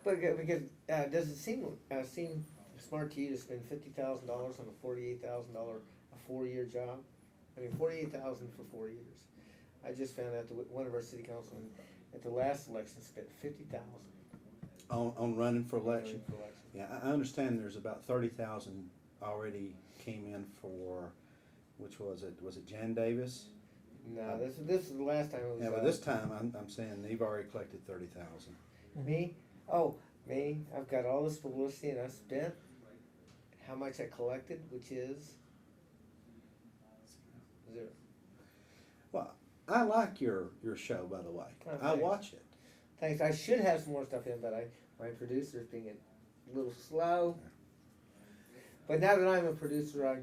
But because does it seem smart to you to spend $50,000 on a $48,000 a 4-year job? I mean, 48,000 for 4 years. I just found out that one of our city councilmen at the last election spent 50,000 On running for election. for election. Yeah, I understand there's about 30,000 already came in for, which was it? Was it Jan Davis? No, this is the last time it was. Yeah, but this time I'm saying they've already collected 30,000. Me? Oh, me? I've got all this publicity and I spent how much I collected, which is 0. Well, I like your show, by the way. Oh, I thanks. watch it. Thanks. I should have some more stuff in, but my producer's being a little slow. But now that I'm a producer, I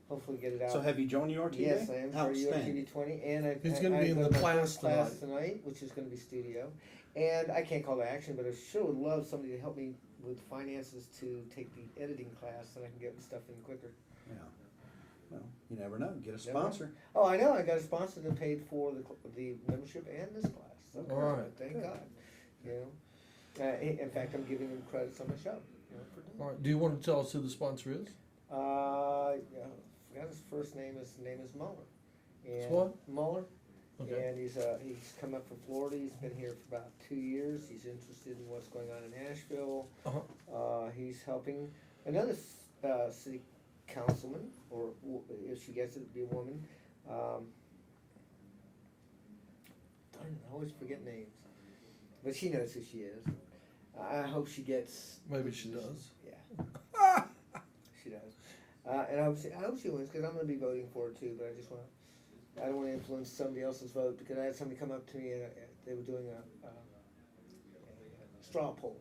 hopefully get it out. So have you joined URTV? Yes, I am for Outstanding. URTV 20, and He's gonna be in the class tonight, which is going to be studio. And I can't call to action, but I sure would love somebody to help me with finances to take the editing class, so I can get stuff in quicker. Yeah. Well, you never know. Get a sponsor. Oh, I know. I got a sponsor that paid for the membership and this class. So All right. thank God. You know, in fact, I'm giving him credits on my show. You know, for doing All right. Do you want to tell us who the sponsor is? yeah, I forgot his first name. His name is Muller. And It's what? Muller. Okay. And he's come up from Florida. He's been here for about 2 years. He's interested in what's going on in Asheville. He's helping another city councilman, or if she gets it, to be a woman. Darn it, I always forget names, but she knows who she is. I hope she gets. Maybe she does. Yeah, she does. And I hope she wins because I'm going to be voting for her too. But I don't want to influence somebody else's vote because I had somebody come up to me and they were doing a straw poll,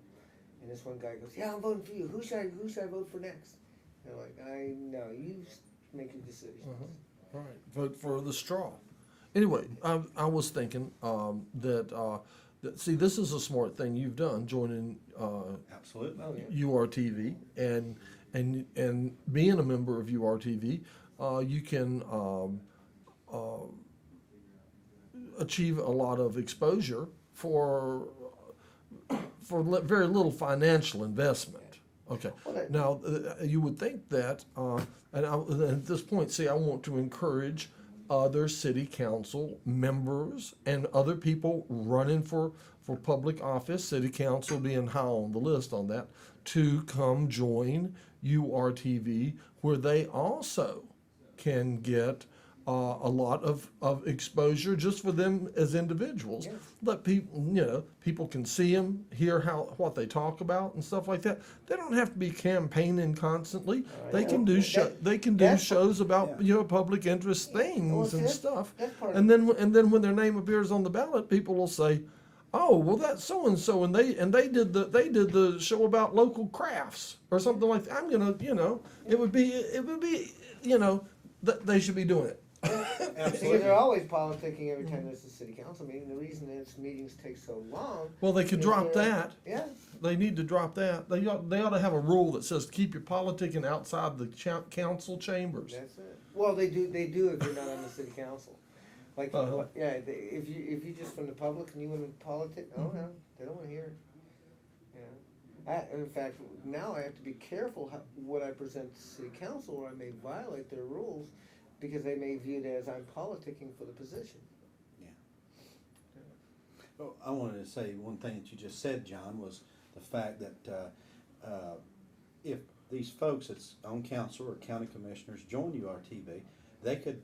and this one guy goes, "Yeah, I'm voting for you. Who should I vote for next?" And I'm like, "I know, you make your decision." All right. Vote for the straw. Anyway, I was thinking that see, this is a smart thing you've done, joining Absolutely. Oh, yeah. URTV and being a member of URTV, you can achieve a lot of exposure for very little financial investment. Okay. Now, you would think that, at this point, see, I want to encourage other city council members and other people running for public office, city council being high on the list on that, to come join URTV, where they also can get a lot of exposure just for them as individuals. Yeah. Let people, people can see them, hear what they talk about and stuff like that. They don't have to be campaigning constantly. They can do shows about public interest things and stuff. And then when their name appears on the ballot, people will say, "Oh, well, that's so and so, and they did the show about local crafts or something like that." I'm gonna, it would be, that they should be doing it. Because they're always politicking every time there's a city council meeting. The reason its meetings take so long. Well, they could is drop that. Yeah. They need to drop that. They ought to have a rule that says keep your politicking outside the council chambers. That's it. Well, they do if you're not on the city council. Like, if you just from the public and you want to politic, oh no, they don't want to hear it. In fact, now I have to be careful what I present to city council, or I may violate their rules, because they may view it as I'm politicking for the position. Yeah. Well, I wanted to say one thing that you just said, John, was the fact that if these folks that's on council or county commissioners join URTV, they could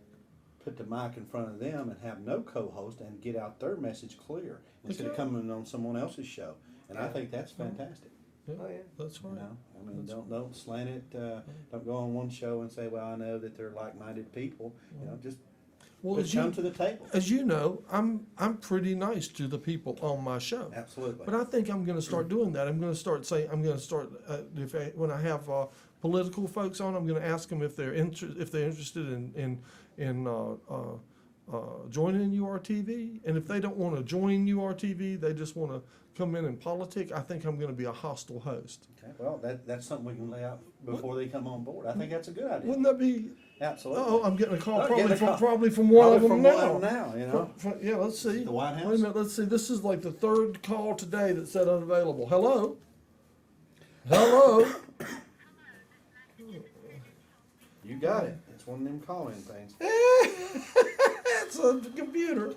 put the mic in front of them and have no co-host and get out their message clear instead of coming on someone else's show. And I think that's fantastic. Yeah, Oh, yeah. that's right. I mean, don't slant it. Don't go on one show and say, "Well, I know that they're like-minded people." Just come to the table. As you know, I'm pretty nice to the people on my show. Absolutely. But I think I'm going to start doing that. I'm going to start saying, when I have political folks on, I'm going to ask them if they're interested in joining URTV, and if they don't want to join URTV, they just want to come in and politic. I think I'm going to be a hostile host. Okay. Well, that's something we can lay out before they come on board. I think that's a good idea. Wouldn't that be? Absolutely. Oh, I'm getting a call Getting a call. probably from one of them From now. one of them now, Yeah, let's see. The White Wait a House. minute, let's see. This is like the third call today that said unavailable. Hello? Hello. You got it. It's one of them call-in things. It's a computer.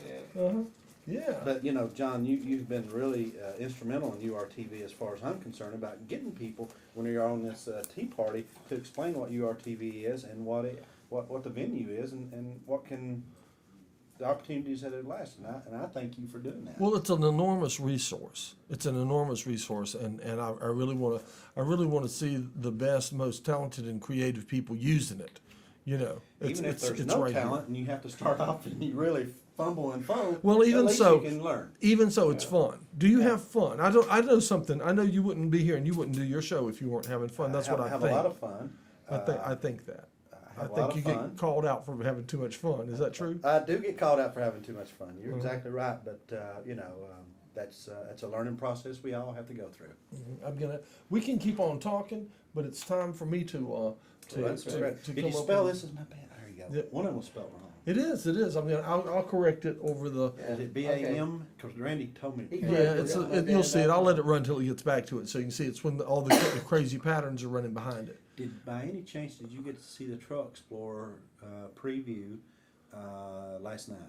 Yeah. Uh-huh. Yeah. But, you know, John, you've been really instrumental in URTV as far as I'm concerned about getting people, when you're on this tea party, to explain what URTV is and what the venue is and what can, the opportunities that it lasts. And I thank you for doing that. Well, it's an enormous resource. It's an enormous resource, and I really want to see the best, most talented and creative people using it. You know, Even if there's no right talent here. and you have to start off and you really fumble and fold, Well, even at least so, you can learn. Even so, it's fun. Do you have fun? I know something. I know you wouldn't be here and you wouldn't do your show if you weren't having fun. That's what I have think. a lot of fun. I think that. I have a I lot think of you fun. get called out for having too much fun. Is that true? I do get called out for having too much fun. You're Mhm. exactly right, but you know, that's a learning process we all have to go through. We can keep on talking, but it's time for me to That's great. to Did come you up spell with- this as my bad? There you go. Yeah. One of them was spelled wrong. It is. I'll correct it over the. Is it BAM? Because Randy told me. He Yeah, corrected it's it. you'll see it. I'll let it run until he gets back to it, so you can see it's when all the crazy patterns are running behind it. By any chance, did you get to see the Truck Explorer preview last night?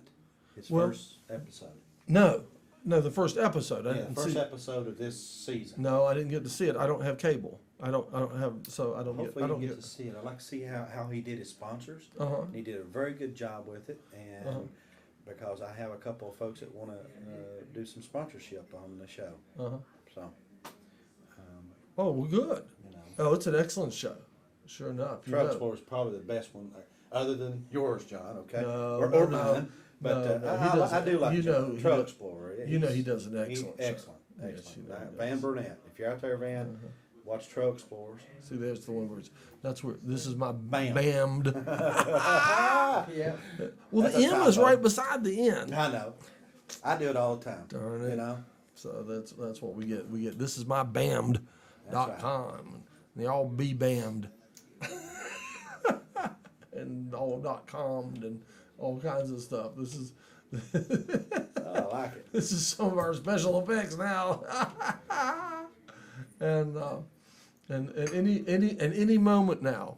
Its Well, first episode. No, the first episode. I Yeah, didn't first see. episode of this season. No, I didn't get to see it. I don't have cable. I don't have. So I don't Hopefully get. I don't you get get. to see it. I'd like to see how he did his sponsors. Uh-huh. He did a very good job with it, and Uh-huh. because I have a couple of folks that want to do some sponsorship on the show, Uh-huh. so Oh, well, good. you know, Oh, it's an excellent show. Sure enough. you Truck know. Explorer is probably the best one, other than yours, John. Okay, No, or no, mine. But no, he does I do like you know, he Truck does- Explorer. You know he He's- does an he's excellent show. excellent, Yes, excellent. you know he Van does. Burnett. If you're out there, Van, watch Truck Explorers. See, there's the one where that's where this is my Bam. bammed. Yeah. Well, That's the a M is typo. right beside the N. I know. I do it all the time. Darn it. You know. So that's what we get. We get this is my bammed.com. And they all be bammed. And all .com and all kinds of stuff. This is Oh, I like it. this is some of our special effects now. and any moment now,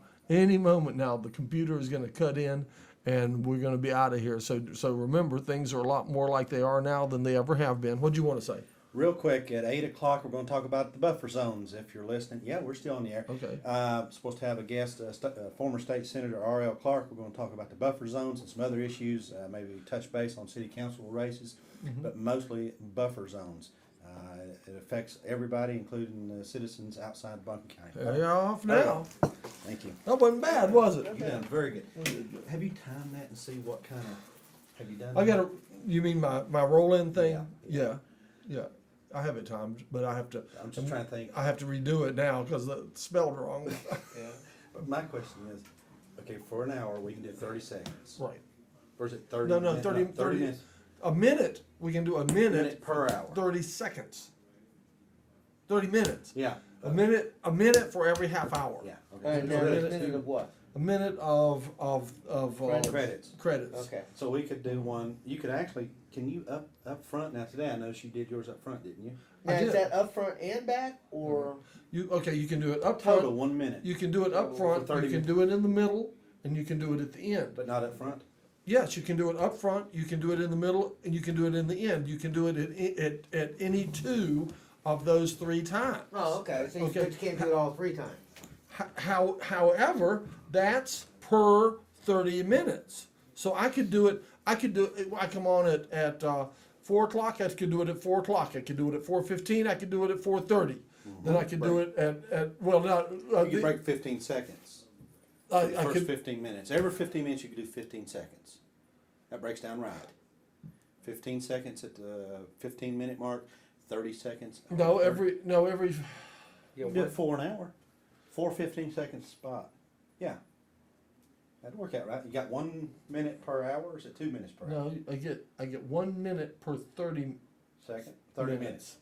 the computer is going to cut in, and we're going to be out of here. So remember, things are a lot more like they are now than they ever have been. What do you want to say? Real quick, at 8 o'clock, we're going to talk about the buffer zones. If you're listening, yeah, we're still on the air. Okay. Supposed to have a guest, former state senator R.L. Clark. We're going to talk about the buffer zones and some other issues. Maybe touch base on city council races, but mostly buffer zones. It affects everybody, including the citizens outside Buncombe County. There you're off now. Thank you. That wasn't bad, was it? You done very good. Have you timed that and see what kind of? Have you done? I got that? to. You mean my roll-in thing? Yeah. Yeah. I have it timed, but I have to. I'm just trying to think. I have to redo it now because it's spelled wrong. Yeah. But my question is, okay, for an hour we can do 30 seconds. Right. Or is it 30? No, minutes? 30 minutes. A minute. We can do a minute Per hour. 30 seconds. 30 minutes. Yeah. A minute for every half hour. Yeah. All right, Okay. now, So a let's minute do- of what? A minute of Credits. credits. Okay. So we could do one. You could actually. Can you up front now? Today I noticed you did yours up front, didn't you? I Now, is did. that up front and back, or? You can do it up Total front. 1 minute, You can do it up front. For 30 You can do it in the middle, and you can do it at the end. but not up front. Yes, you can do it up front. You can do it in the middle, and you can do it in the end. You can do it at any two of those three times. Oh, okay, so Okay. but you can't do it all 3 times. However, that's per 30 minutes. So I could do it. I come on at 4 o'clock. I could do it at 4 o'clock. I could do it at 4:15. I could do it at 4:30. Then I could do it at well, not. You could break 15 seconds. I The first could. 15 minutes. Every 15 minutes you could do 15 seconds. That breaks down right. 15 seconds at the 15-minute mark. 30 seconds. No, every. You can do it for an hour. 4 15-second spot. Yeah. That'd work out right. You got 1 minute per hour, or is it 2 minutes per hour? No, I get 1 minute per 30 Second? 30 minutes.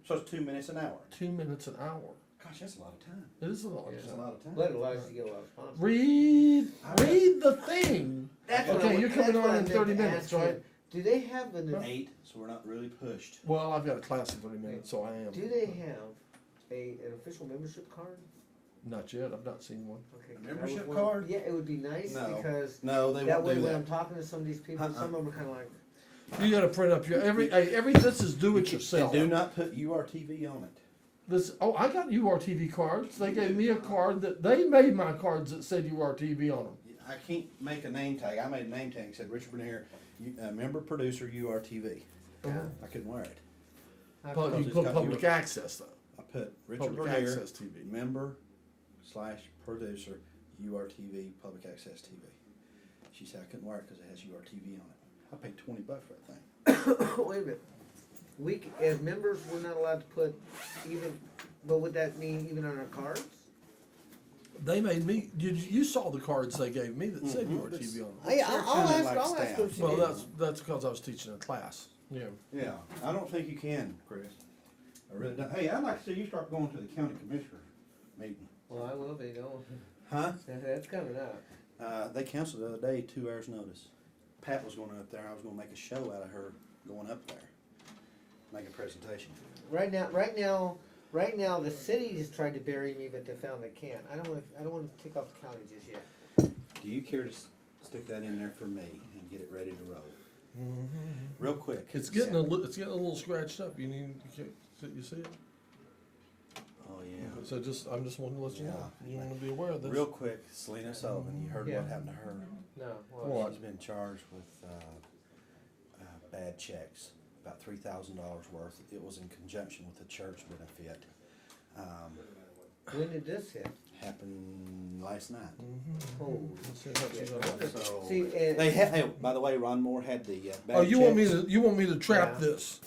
So it's 2 minutes an hour. 2 minutes an hour. Gosh, that's a lot of time. It is a lot of That's a time. lot of time. But it allows you to get a lot of sponsors. Read the thing. That's what Okay, I- you're coming that's what on I in meant 30 to minutes, ask you. right? Do they have the, 8, so we're not really pushed. Well, I've got a class in 30 minutes, so I am. do they have an official membership card? Not yet, I've not seen one. Okay. A membership I would want- card? Yeah, it would be nice No. because No, they that won't way do when I'm that. talking to some of these people, some of them are kinda like, You gotta print up your, this is do it yourself. And do not put URTV on it. This, oh, I got URTV cards. They gave me a card that, they made my cards that said URTV on them. I can't make a name tag. I made a name tag, said Richard Bernier, member producer URTV. yeah. I couldn't wear it. But you it's put got public access though. I put Richard Public Bernier, access TV. member / producer, URTV, public access TV. She said I couldn't wear it because it has URTV on it. I paid $20 for that thing. Wait a minute. As members, we're not allowed to put even, but would that mean even on our cards? They made me, you saw the cards they gave me that said Mhm. URTV on them. I'll kinda like ask staff. them. if she Well, did. that's because I was teaching a class. Yeah. Yeah, I don't think you can, Chris. I really don't. Hey, I'd like to see you start going to the county commissioner meeting. Well, I will be, don't. Huh? That's coming up. They canceled the other day, 2 hours notice. Pat was going up there, I was gonna make a show out of her going up there. Make a presentation. Right now, the city has tried to bury me, but they found they can't. I don't wanna kick off the county just yet. Do you care to stick that in there for me and get it ready to roll? Real quick. It's getting a little scratched up. You see it? Oh, yeah. So I'm just wanting to let you know. You want to be aware of this. Real quick, Selena Sullivan, you heard Yeah. what happened to her. No. What? She's been charged with bad checks, about $3,000 worth. It was in conjunction with the church benefit. When did this hit? Happened last night. Oh. Let's see how she's on that. So See, and they had. Hey, by the way, Ron Moore had the bad Oh, you want checks. me to trap Yeah. this?